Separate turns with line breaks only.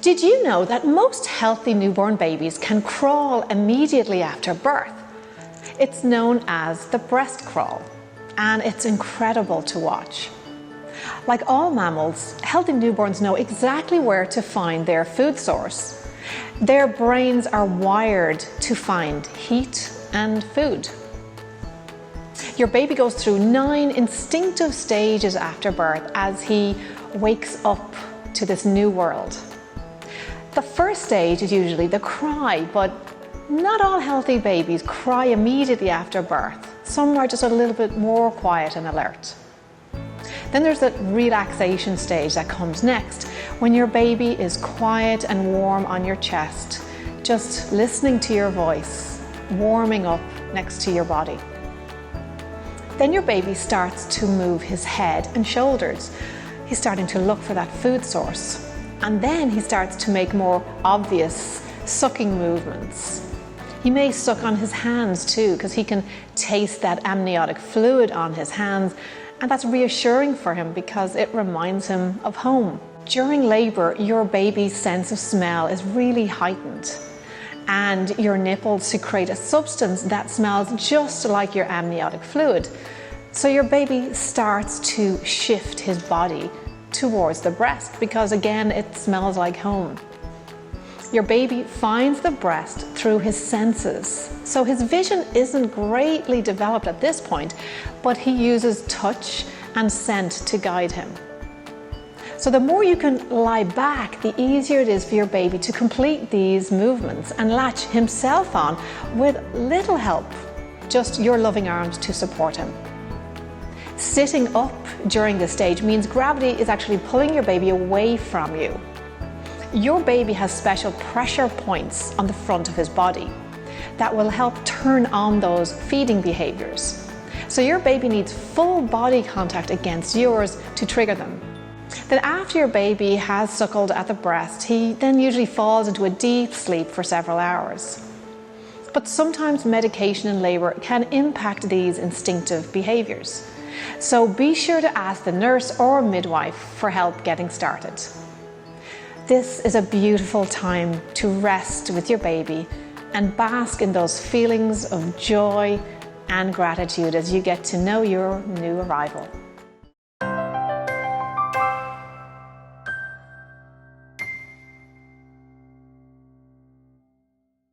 Did you know that most healthy newborn babies can crawl immediately after birth? It's known as the breast crawl, and it's incredible to watch. Like all mammals, healthy newborns know exactly where to find their food source. Their brains are wired to find heat and food. Your baby goes through 9 instinctive stages after birth as he wakes up to this new world. The first stage is usually the cry, but not all healthy babies cry immediately after birth. Some are just a little bit more quiet and alert. Then there's the relaxation stage that comes next, when your baby is quiet and warm on your chest, just listening to your voice, warming up next to your body. Then your baby starts to move his head and shoulders. He's starting to look for that food source. And then he starts to make more obvious sucking movements. He may suck on his hands too, because he can taste that amniotic fluid on his hands, and that's reassuring for him because it reminds him of home. During labor, your baby's sense of smell is really heightened, and your nipples secrete a substance that smells just like your amniotic fluid. So your baby starts to shift his body towards the breast because, again, it smells like home. Your baby finds the breast through his senses. So his vision isn't greatly developed at this point, but he uses touch and scent to guide him. So the more you can lie back, the easier it is for your baby to complete these movements and latch himself on with little help, just your loving arms to support him. Sitting up during this stage means gravity is actually pulling your baby away from you. Your baby has special pressure points on the front of his body that will help turn on those feeding behaviors. So your baby needs full body contact against yours to trigger them. Then after your baby has suckled at the breast, he then usually falls into a deep sleep for several hours. But sometimes medication in labor can impact these instinctive behaviors. So be sure to ask the nurse or midwife for help getting started. This is a beautiful time to rest with your baby and bask in those feelings of joy and gratitude as you get to know your new arrival.